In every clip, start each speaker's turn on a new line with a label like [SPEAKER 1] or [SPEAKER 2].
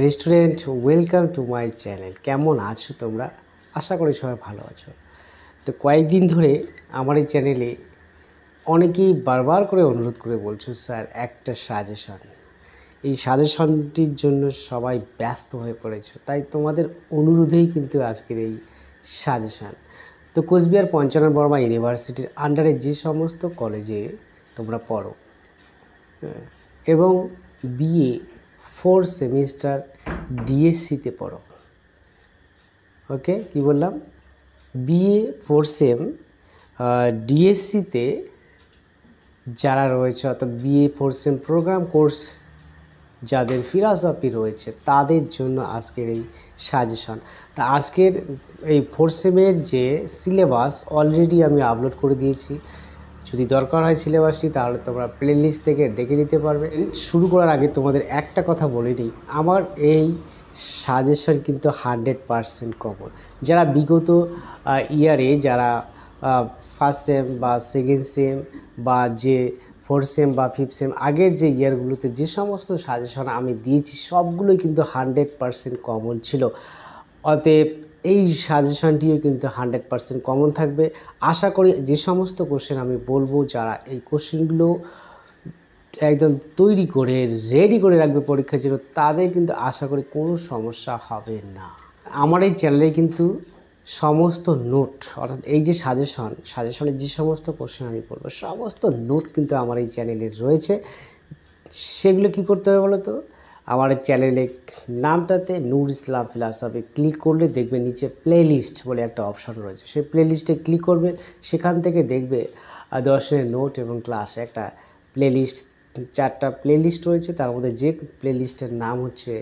[SPEAKER 1] Restaurant welcome to my channel. কেমন আছো তোমরা? আশা করি সবাই ভালো আছো। তো কয়েকদিন ধরে আমার এই চ্যানেলে অনেকেই বারবার করে অনুরোধ করে বলছো, স্যার একটা সাজেশন। এই সাজেশনটির জন্য সবাই ব্যস্ত হয়ে পড়েছো, তাই তোমাদের অনুরোধেই কিন্তু আজকের এই সাজেশন। তো কোচবিহার পঞ্চানন বর্মা ইউনিভার্সিটির আন্ডারে যে সমস্ত কলেজে তোমরা পড়ো এবং বিএ 4 সেমিস্টার ডিএসসিতে পড়ো, ওকে কি বললাম, বিএ 4 সেম ডিএসসিতে যারা রয়েছে, অর্থাৎ বিএ 4 সেম প্রোগ্রাম কোর্স যাদের ফিলসফি রয়েছে তাদের জন্য আজকের এই সাজেশন। তা আজকের এই 4 সেমের যে সিলেবাস অলরেডি আমি আপলোড করে দিয়েছি। যদি দরকার হয় সিলেবাসটি তাহলে তোমরা প্লেলিস্ট থেকে দেখে নিতে পারবে। শুরু করার আগে তোমাদের একটা কথা বলে নিই, আমার এই সাজেশন কিন্তু 100% কমন। যারা বিগত ইয়ারে যারা ফার্স্ট সেম বা সেকেন্ড সেম বা যে 4 সেম বা 5 সেম আগের যে ইয়ারগুলোতে যে সমস্ত সাজেশন আমি দিয়েছি সবগুলোই কিন্তু 100% কমন ছিল। অতএব এই সাজেশনটিও কিন্তু 100% কমন থাকবে। আশা করি যে সমস্ত কোশ্চেন আমি বলবো, যারা এই কোশ্চেনগুলো একদম তৈরি করে রেডি করে রাখবে পরীক্ষার জন্য, তাদের কিন্তু আশা করি কোনো সমস্যা হবে না। আমার এই চ্যানেলে কিন্তু সমস্ত নোট, অর্থাৎ এই যে সাজেশনের যে সমস্ত কোশ্চেন আমি বলবো সমস্ত নোট কিন্তু আমার এই চ্যানেলে রয়েছে। সেগুলো কি করতে হবে বলো তো? আমার চ্যানেলের নামটাতে নূর ইসলাম ফিলসফি ক্লিক করলে দেখবে নিচে প্লেলিস্ট বলে একটা অপশন রয়েছে। সেই প্লেলিস্টে ক্লিক করবে, সেখান থেকে দেখবে দর্শনের নোট এবং ক্লাস একটা প্লেলিস্ট, 4টা প্লেলিস্ট রয়েছে। তার মধ্যে যে প্লেলিস্টের নাম হচ্ছে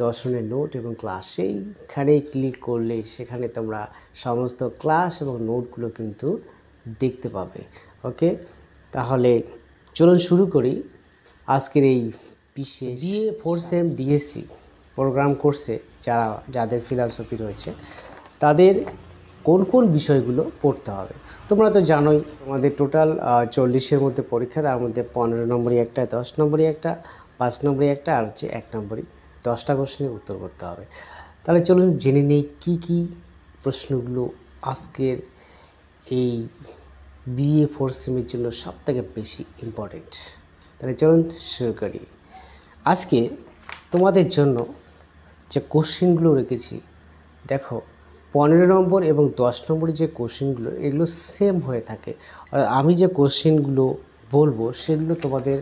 [SPEAKER 1] দর্শনের নোট এবং ক্লাস, সেইখানে ক্লিক করলে সেখানে তোমরা সমস্ত ক্লাস এবং নোটগুলো কিন্তু দেখতে পাবে। ওকে, তাহলে চলুন শুরু করি আজকের এই বিশেষ বিএ 4 সেম ডিএসসি প্রোগ্রাম কোর্সে যাদের ফিলসফি রয়েছে তাদের কোন কোন বিষয়গুলো পড়তে হবে। তোমরা তো জানোই তোমাদের টোটাল 40-এর মধ্যে পরীক্ষা, তার মধ্যে 15 নম্বরই একটা, 10 নম্বরই একটা, 5 নম্বরই একটা, আর হচ্ছে 1 নম্বরই। 10টা কোশ্চেনের উত্তর করতে হবে। তাহলে চলুন জেনে নেই কী কী প্রশ্নগুলো আজকের এই বিএ 4 সেমের জন্য সবথেকে বেশি ইম্পর্টেন্ট। তাহলে চলুন শুরু করি। আজকে তোমাদের জন্য যে কোশ্চেনগুলো রেখেছি, দেখো 15 নম্বর এবং 10 নম্বরের যে কোশ্চেনগুলো এগুলো সেম হয়ে থাকে। আমি যে কোশ্চেনগুলো বলবো সেগুলো তোমাদের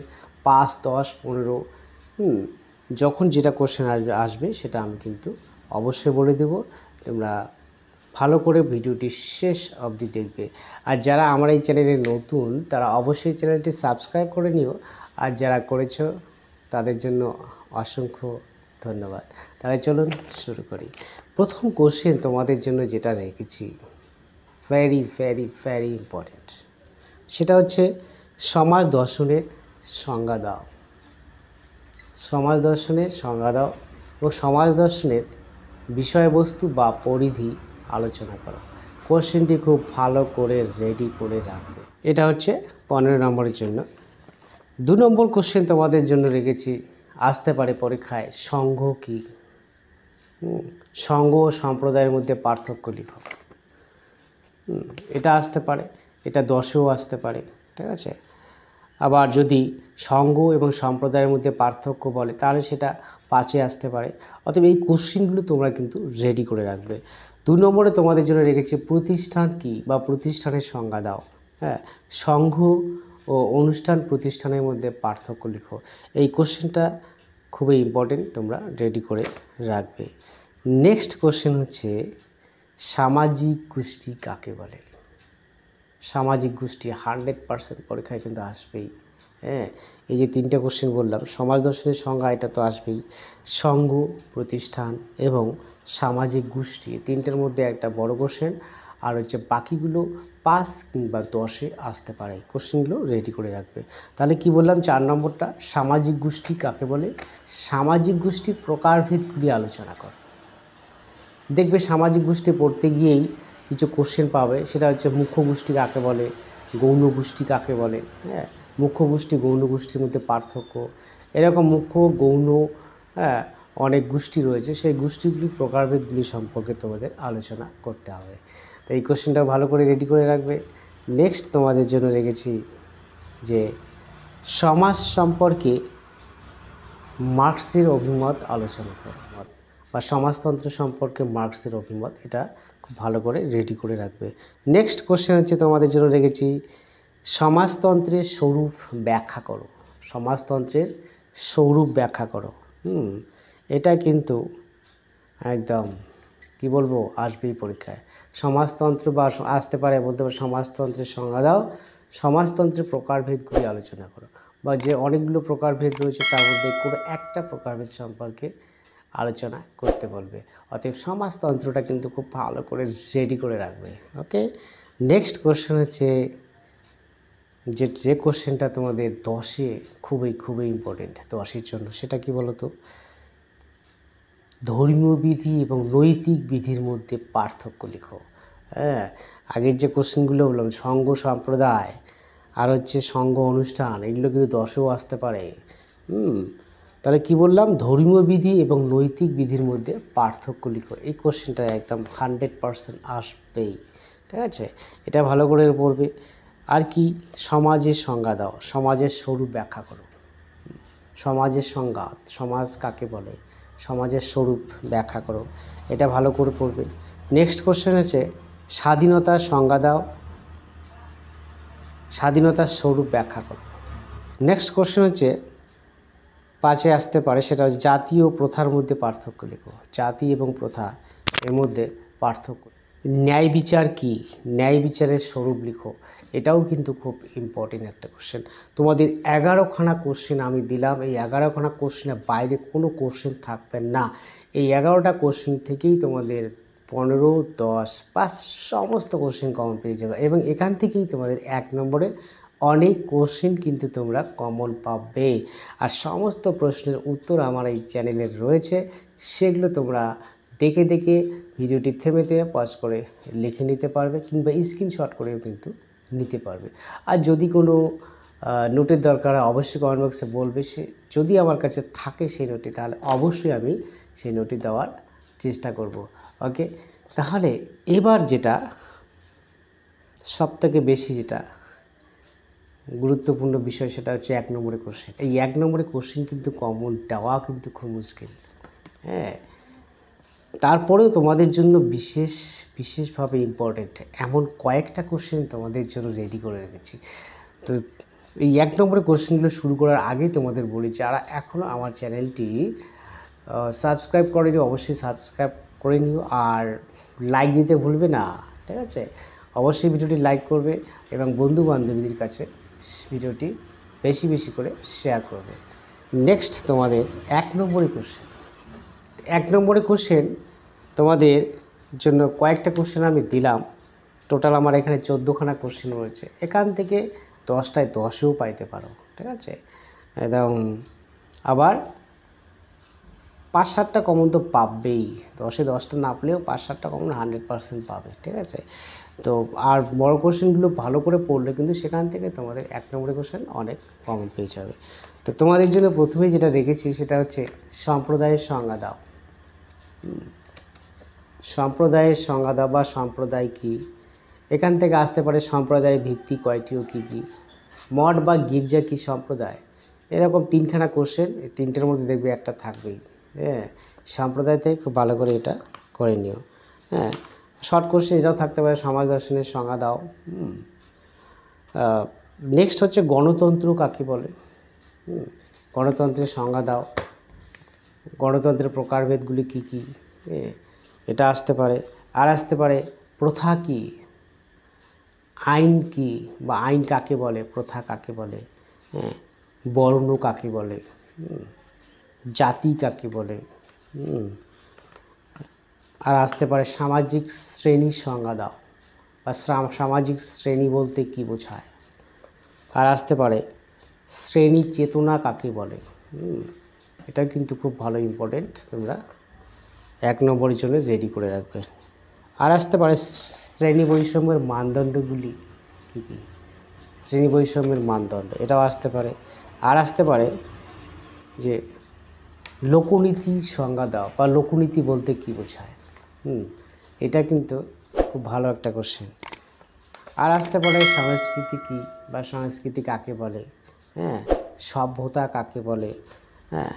[SPEAKER 1] 5, 10, 15 যখন যেটা কোশ্চেন আসবে সেটা আমি কিন্তু অবশ্যই বলে দেব। তোমরা ভালো করে ভিডিওটি শেষ অবধি দেখবে। আর যারা আমার এই চ্যানেলে নতুন তারা অবশ্যই চ্যানেলটি সাবস্ক্রাইব করে নিও, আর যারা করেছো তাদের জন্য অসংখ্য ধন্যবাদ। তাহলে চলুন শুরু করি। প্রথম কোশ্চেন তোমাদের জন্য যেটা রেখেছি ভেরি ভেরি ভেরি ইম্পর্টেন্ট, সেটা হচ্ছে সমাজ দর্শনের সংজ্ঞা দাও। সমাজ দর্শনের সংজ্ঞা দাও ও সমাজ দর্শনের বিষয়বস্তু বা পরিধি আলোচনা করো। কোশ্চেনটি খুব ভালো করে রেডি করে রাখবে। এটা হচ্ছে 15 নম্বরের জন্য। 2 নম্বর কোশ্চেন তোমাদের জন্য রেখেছি, আসতে পারে পরীক্ষায়, সংঘ কী? সংঘ ও সম্প্রদায়ের মধ্যে পার্থক্য লিখো। এটা আসতে পারে, এটা 10এও আসতে পারে, ঠিক আছে। আবার যদি সংঘ এবং সম্প্রদায়ের মধ্যে পার্থক্য বলে তাহলে সেটা 5-এ আসতে পারে। অতএব এই কোশ্চেনগুলো তোমরা কিন্তু রেডি করে রাখবে। 2 নম্বরে তোমাদের জন্য রেখেছি প্রতিষ্ঠান কী বা প্রতিষ্ঠানের সংজ্ঞা দাও। হ্যাঁ, সংঘ ও অনুষ্ঠান প্রতিষ্ঠানের মধ্যে পার্থক্য লিখো। এই কোশ্চেনটা খুবই ইম্পর্টেন্ট, তোমরা রেডি করে রাখবে। নেক্সট কোশ্চেন হচ্ছে সামাজিক গোষ্ঠী কাকে বলে। সামাজিক গোষ্ঠী 100% পরীক্ষায় কিন্তু আসবেই। হ্যাঁ, এই যে 3টে কোশ্চেন বললাম, সমাজ দর্শনের সংজ্ঞা এটা তো আসবেই, সংঘ, প্রতিষ্ঠান এবং সামাজিক গোষ্ঠী, 3টের মধ্যে একটা বড় কোশ্চেন, আর হচ্ছে বাকিগুলো 5 কিংবা 10-এ আসতে পারে। কোশ্চেনগুলো রেডি করে রাখবে। তাহলে কি বললাম, 4 নম্বরটা সামাজিক গোষ্ঠী কাকে বলে, সামাজিক গোষ্ঠীর প্রকারভেদগুলি আলোচনা কর। দেখবে সামাজিক গোষ্ঠী পড়তে গিয়েই কিছু কোশ্চেন পাবে, সেটা হচ্ছে মুখ্য গোষ্ঠী কাকে বলে, গৌণ গোষ্ঠী কাকে বলে। হ্যাঁ, মুখ্য গোষ্ঠী গৌণ গোষ্ঠীর মধ্যে পার্থক্য, এরকম মুখ্য গৌণ, হ্যাঁ, অনেক গোষ্ঠী রয়েছে, সেই গোষ্ঠীগুলি প্রকারভেদগুলি সম্পর্কে তোমাদের আলোচনা করতে হবে। তো এই কোশ্চেনটা ভালো করে রেডি করে রাখবে। নেক্সট তোমাদের জন্য রেখেছি যে সমাজ সম্পর্কে মার্ক্সের অভিমত আলোচনা করো, বা সমাজতন্ত্র সম্পর্কে মার্ক্সের অভিমত, এটা খুব ভালো করে রেডি করে রাখবে। নেক্সট কোশ্চেন হচ্ছে তোমাদের জন্য রেখেছি সমাজতন্ত্রের স্বরূপ ব্যাখ্যা করো। সমাজতন্ত্রের স্বরূপ ব্যাখ্যা করো। এটা কিন্তু একদম কি বলবো, আসবেই পরীক্ষায়। সমাজতন্ত্র বা আসতে পারে, বলতে পারে সমাজতন্ত্রের সংজ্ঞা দাও, সমাজতন্ত্রের প্রকারভেদগুলি আলোচনা করো, বা যে অনেকগুলো প্রকারভেদ রয়েছে তার মধ্যে কোনো একটা প্রকারভেদ সম্পর্কে আলোচনা করতে বলবে। অতএব সমাজতন্ত্রটা কিন্তু খুব ভালো করে রেডি করে রাখবে। ওকে, নেক্সট কোশ্চেন হচ্ছে যে কোশ্চেনটা তোমাদের 10-এ খুবই ইম্পর্টেন্ট 10-এর জন্য, সেটা কি বলো তো? ধর্মীয় বিধি এবং নৈতিক বিধির মধ্যে পার্থক্য লিখো। হ্যাঁ, আগের যে কোশ্চেনগুলো বললাম, সংঘ সম্প্রদায় আর হচ্ছে সংঘ অনুষ্ঠান, এগুলো কিন্তু 10-এও আসতে পারে। তাহলে কি বললাম? ধর্মীয় বিধি এবং নৈতিক বিধির মধ্যে পার্থক্য লিখো। এই কোশ্চেনটা একদম 100% আসবেই, ঠিক আছে? এটা ভালো করে পড়বে। আর কি, সমাজের সংজ্ঞা দাও, সমাজের স্বরূপ ব্যাখ্যা করো। সমাজের সংজ্ঞা, সমাজ কাকে বলে, সমাজের স্বরূপ ব্যাখ্যা করো, এটা ভালো করে পড়বে। নেক্সট কোশ্চেন হচ্ছে স্বাধীনতার সংজ্ঞা দাও, স্বাধীনতার স্বরূপ ব্যাখ্যা করো। নেক্সট কোশ্চেন হচ্ছে 5-এ আসতে পারে, সেটা হচ্ছে জাতি ও প্রথার মধ্যে পার্থক্য লেখো। জাতি এবং প্রথা এর মধ্যে পার্থক্য। ন্যায় বিচার কি, ন্যায় বিচারের স্বরূপ লিখো। এটাও কিন্তু খুব ইম্পর্টেন্ট একটা কোশ্চেন। তোমাদের 11খানা কোশ্চেন আমি দিলাম, এই 11খানা কোশ্চেনের বাইরে কোনো কোশ্চেন থাকবে না। এই 11টা কোশ্চেন থেকেই তোমাদের 15, 10, 5 সমস্ত কোশ্চেন কমন পেয়ে যাবে, এবং এখান থেকেই তোমাদের 1 নম্বরে অনেক কোশ্চেন কিন্তু তোমরা কমন পাবে। আর সমস্ত প্রশ্নের উত্তর আমার এই চ্যানেলে রয়েছে, সেগুলো তোমরা দেখে দেখে ভিডিওটি থেমে পজ করে লিখে নিতে পারবে, কিংবা স্ক্রিনশট করেও কিন্তু নিতে পারবে। আর যদি কোনো নোটের দরকার হয় অবশ্যই কমেন্ট বক্সে বলবে, সে যদি আমার কাছে থাকে সেই নোটটি, তাহলে অবশ্যই আমি সেই নোটটি দেওয়ার চেষ্টা করব। ওকে, তাহলে এবার যেটা সবথেকে বেশি যেটা গুরুত্বপূর্ণ বিষয়, সেটা হচ্ছে 1 নম্বরের কোশ্চেন। এই 1 নম্বরের কোশ্চেন কিন্তু কমন দেওয়া কিন্তু খুব মুশকিল। হ্যাঁ, তারপরেও তোমাদের জন্য বিশেষভাবে ইম্পর্টেন্ট এমন কয়েকটা কোশ্চেন তোমাদের জন্য রেডি করে রেখেছি। তো এই 1 নম্বরের কোশ্চেনগুলো শুরু করার আগেই তোমাদের বলি, যারা এখনও আমার চ্যানেলটি সাবস্ক্রাইব করেনি অবশ্যই সাবস্ক্রাইব করে নিও, আর লাইক দিতে ভুলবে না, ঠিক আছে? অবশ্যই ভিডিওটি লাইক করবে এবং বন্ধু বান্ধবীদের কাছে ভিডিওটি বেশি করে শেয়ার করবে। নেক্সট তোমাদের 1 নম্বরের কোশ্চেন। 1 নম্বরের কোশ্চেন তোমাদের জন্য কয়েকটা কোশ্চেন আমি দিলাম, টোটাল আমার এখানে 14খানা কোশ্চেন রয়েছে। এখান থেকে 10টায় 10ও পাইতে পারো, ঠিক আছে? একদম আবার 5-7টা কমন তো পাবেই, 10-এ 10টা না পেলেও 5-7টা কমন 100% পাবে, ঠিক আছে? তো আর বড় কোশ্চেনগুলো ভালো করে পড়লে কিন্তু সেখান থেকে তোমাদের 1 নম্বরের কোশ্চেন অনেক কমন পেয়ে যাবে। তো তোমাদের জন্য প্রথমে যেটা রেখেছি সেটা হচ্ছে সম্প্রদায়ের সংজ্ঞা দাও। সম্প্রদায়ের সংজ্ঞা দাও বা সম্প্রদায় কী। এখান থেকে আসতে পারে সম্প্রদায়ের ভিত্তি কয়টি ও কী কী, মঠ বা গির্জা কী সম্প্রদায়। এরকম 3খানা কোশ্চেন, এই 3টের মধ্যে দেখবে একটা থাকবেই। হ্যাঁ, সম্প্রদায় থেকে খুব ভালো করে এটা করে নিও। হ্যাঁ, শর্ট কোশ্চেন এটাও থাকতে পারে, সমাজ দর্শনের সংজ্ঞা দাও। নেক্সট হচ্ছে গণতন্ত্র কাকে বলে, গণতন্ত্রের সংজ্ঞা দাও। গণতন্ত্রের প্রকারভেদগুলি কী কী, এটা আসতে পারে। আর আসতে পারে প্রথা কী, আইন কী বা আইন কাকে বলে, প্রথা কাকে বলে, হ্যাঁ, বর্ণ কাকে বলে, জাতি কাকে বলে। আর আসতে পারে সামাজিক শ্রেণীর সংজ্ঞা দাও, বা সামাজিক শ্রেণী বলতে কী বোঝায়। আর আসতে পারে শ্রেণী চেতনা কাকে বলে। এটা কিন্তু খুব ভালো ইম্পর্টেন্ট, তোমরা 1 নম্বরের জন্য রেডি করে রাখবে। আর আসতে পারে শ্রেণী বৈষম্যের মানদণ্ডগুলি কী কী, শ্রেণী বৈষম্যের মানদণ্ড, এটাও আসতে পারে। আর আসতে পারে যে লোকনীতি সংজ্ঞা দাও বা লোকনীতি বলতে কী বোঝায়। এটা কিন্তু খুব ভালো একটা কোশ্চেন। আর আসতে পারে সংস্কৃতি কী বা সংস্কৃতি কাকে বলে, হ্যাঁ, সভ্যতা কাকে বলে, হ্যাঁ,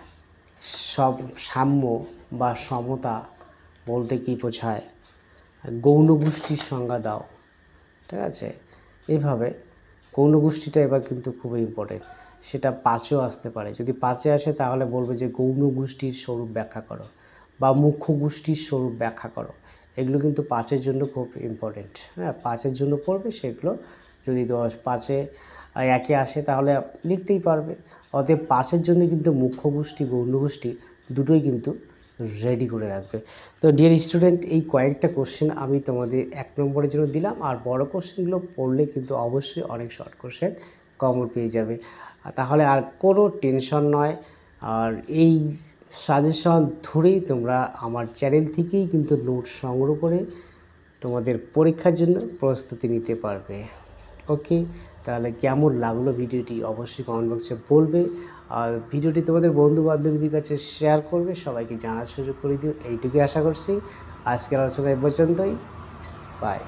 [SPEAKER 1] সব সাম্য বা সমতা বলতে কী বোঝায়, গৌণ গোষ্ঠীর সংজ্ঞা দাও। ঠিক আছে, এইভাবে গৌণ গোষ্ঠীটা এবার কিন্তু খুবই ইম্পর্টেন্ট। সেটা 5এও আসতে পারে। যদি 5এ আসে তাহলে বলবে যে গৌণ গোষ্ঠীর স্বরূপ ব্যাখ্যা করো বা মুখ্য গোষ্ঠীর স্বরূপ ব্যাখ্যা করো। এগুলো কিন্তু 5এর জন্য খুব ইম্পর্টেন্ট। হ্যাঁ, 5এর জন্য পড়বে সেগুলো। যদি 5এ 1-এ আসে তাহলে লিখতেই পারবে। অতএব 5এর জন্য কিন্তু মুখ্য গোষ্ঠী গৌণ গোষ্ঠী দুটোই কিন্তু রেডি করে রাখবে। তো ডিয়ার স্টুডেন্ট, এই কয়েকটা কোশ্চেন আমি তোমাদের 1 নম্বরের জন্য দিলাম। আর বড় কোশ্চেনগুলো পড়লে কিন্তু অবশ্যই অনেক শর্ট কোশ্চেন কমন পেয়ে যাবে। তাহলে আর কোনো টেনশন নয়। আর এই সাজেশন ধরেই তোমরা আমার চ্যানেল থেকেই কিন্তু নোট সংগ্রহ করে তোমাদের পরীক্ষার জন্য প্রস্তুতি নিতে পারবে। ওকে, তাহলে কেমন লাগলো ভিডিওটি অবশ্যই কমেন্ট বক্সে বলবে। আর ভিডিওটি তোমাদের বন্ধু বান্ধবীদের কাছে শেয়ার করবে, সবাইকে জানার সুযোগ করে দিও। এইটুকুই আশা করছি। আজকের আলোচনা এ পর্যন্তই। বাই।